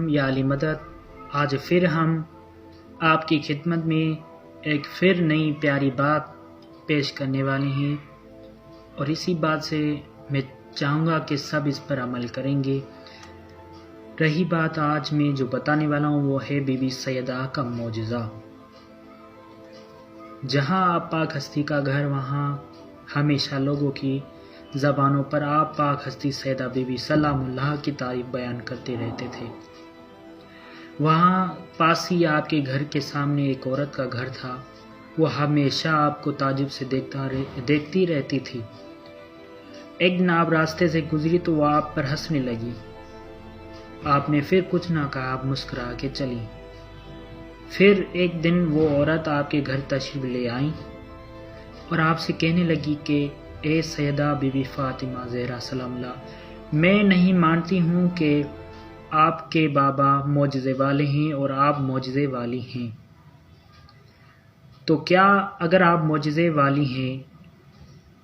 یا علی مدد، آج پھر ہم آپ کی خدمت میں ایک پھر نئی پیاری بات پیش کرنے والے ہیں، اور اسی بات سے میں چاہوں گا کہ سب اس پر عمل کریں گے۔ رہی بات آج میں جو بتانے والا ہوں وہ ہے بی بی سیدہ کا معجزہ۔ جہاں آپ پاک ہستی کا گھر، وہاں ہمیشہ لوگوں کی زبانوں پر آپ پاک ہستی سیدہ بی بی سلام اللہ کی تعریف بیان کرتے رہتے تھے۔ وہاں پاس ہی آپ کے گھر کے سامنے ایک عورت کا گھر تھا، وہ ہمیشہ آپ کو تعجب سے دیکھتی رہتی تھی۔ ایک دن آپ راستے سے گزری تو وہ آپ پر ہنسنے لگی۔ آپ نے پھر کچھ نہ کہا، آپ مسکرا کے چلی۔ پھر ایک دن وہ عورت آپ کے گھر تشریف لے آئی اور آپ سے کہنے لگی کہ اے سیدہ بی بی فاطمہ زہرا سلام اللہ، میں نہیں مانتی ہوں کہ آپ کے بابا معجزے والے ہیں اور آپ معجزے والی ہیں، تو کیا اگر آپ معجزے والی ہیں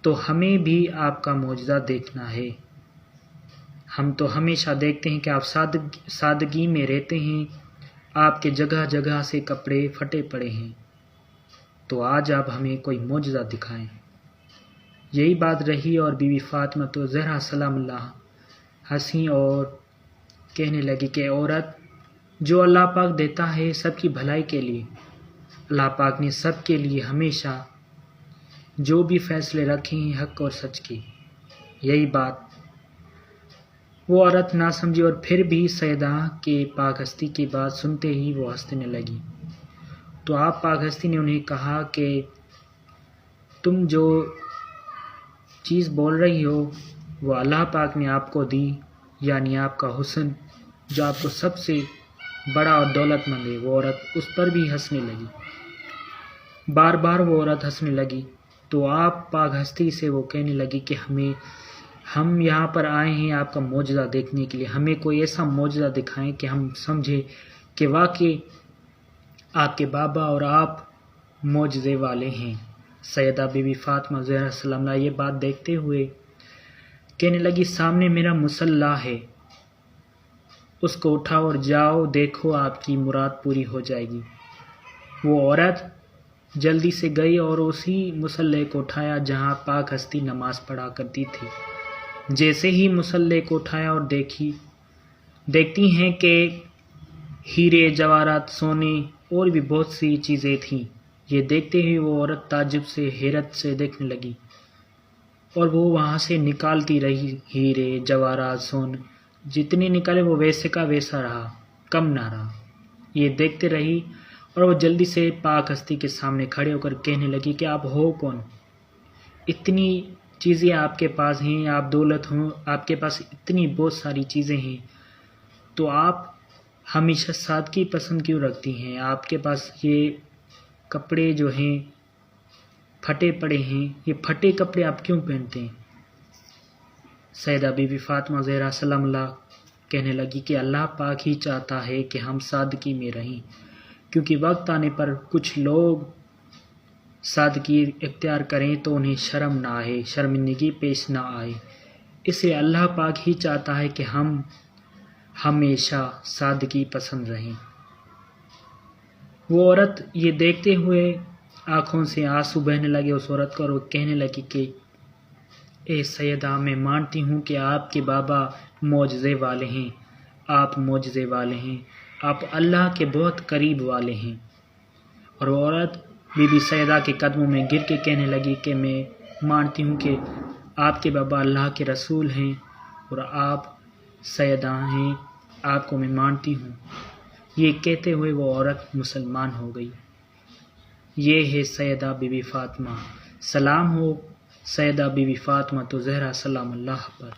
تو ہمیں بھی آپ کا معجزہ دیکھنا ہے؟ ہم تو ہمیشہ دیکھتے ہیں کہ آپ سادگی میں رہتے ہیں، آپ کے جگہ جگہ سے کپڑے پھٹے پڑے ہیں، تو آج آپ ہمیں کوئی معجزہ دکھائیں۔ یہی بات رہی اور بی بی فاطمہ تو زہرا سلام اللہ ہنسی اور کہنے لگی کہ عورت، جو اللہ پاک دیتا ہے سب کی بھلائی کے لیے، اللہ پاک نے سب کے لیے ہمیشہ جو بھی فیصلے رکھے ہیں حق اور سچ کی۔ یہی بات وہ عورت نہ سمجھی اور پھر بھی سیدہ کے پاک ہستی کی بات سنتے ہی وہ ہنسنے لگی۔ تو آپ پاک ہستی نے انہیں کہا کہ تم جو چیز بول رہی ہو وہ اللہ پاک نے آپ کو دی، یعنی آپ کا حسن جو آپ کو سب سے بڑا اور دولت مند ہے۔ وہ عورت اس پر بھی ہنسنے لگی، بار بار وہ عورت ہنسنے لگی۔ تو آپ پاک ہستی سے وہ کہنے لگی کہ ہم یہاں پر آئے ہیں آپ کا معجزہ دیکھنے کے لیے، ہمیں کوئی ایسا معجزہ دکھائیں کہ ہم سمجھیں کہ واقعی آپ کے بابا اور آپ معجزے والے ہیں۔ سیدہ بی بی فاطمہ زہرا سلام اللہ یہ بات دیکھتے ہوئے کہنے لگی، سامنے میرا مصلی ہے، اس کو اٹھاؤ اور جاؤ، دیکھو آپ کی مراد پوری ہو جائے گی۔ وہ عورت جلدی سے گئی اور اسی مصلی کو اٹھایا جہاں پاک ہستی نماز پڑھا کرتی تھی۔ جیسے ہی مصلی کو اٹھایا اور دیکھتی ہیں کہ ہیرے جواہرات، سونے اور بھی بہت سی چیزیں تھیں۔ یہ دیکھتے ہی وہ عورت تعجب سے حیرت سے دیکھنے لگی اور وہ وہاں سے نکالتی رہی، ہیرے جواہرات سونے جتنے نکالے وہ ویسے کا ویسا رہا، کم نہ رہا۔ یہ دیکھتے رہی اور وہ جلدی سے پاک ہستی کے سامنے کھڑے ہو کر کہنے لگی کہ آپ ہو کون؟ اتنی چیزیں آپ کے پاس ہیں، آپ دولت ہوں، آپ کے پاس اتنی بہت ساری چیزیں ہیں، تو آپ ہمیشہ سادگی پسند کیوں رکھتی ہیں؟ آپ کے پاس یہ کپڑے جو ہیں پھٹے پڑے ہیں، یہ پھٹے کپڑے آپ کیوں پہنتے ہیں؟ سیدہ بی بی فاطمہ زہرا سلام اللہ کہنے لگی کہ اللہ پاک ہی چاہتا ہے کہ ہم سادگی میں رہیں، کیونکہ وقت آنے پر کچھ لوگ سادگی اختیار کریں تو انہیں شرم نہ آئے، شرمندگی پیش نہ آئے، اس لیے اللہ پاک ہی چاہتا ہے کہ ہم ہمیشہ سادگی پسند رہیں۔ وہ عورت یہ دیکھتے ہوئے آنکھوں سے آنسو بہنے لگے اس عورت کو، اور وہ کہنے لگی کہ اے سیدہ، میں مانتی ہوں کہ آپ کے بابا معجزے والے ہیں، آپ معجزے والے ہیں، آپ اللہ کے بہت قریب والے ہیں۔ اور وہ عورت بی بی سیدہ کے قدموں میں گر کے کہنے لگی کہ میں مانتی ہوں کہ آپ کے بابا اللہ کے رسول ہیں اور آپ سیدہ ہیں، آپ کو میں مانتی ہوں۔ یہ کہتے ہوئے وہ عورت مسلمان ہو گئی۔ یہ ہے سیدہ بی بی فاطمہ، سلام ہو سیدہ بی بی فاطمہ تو زہرا سلام اللہ پر۔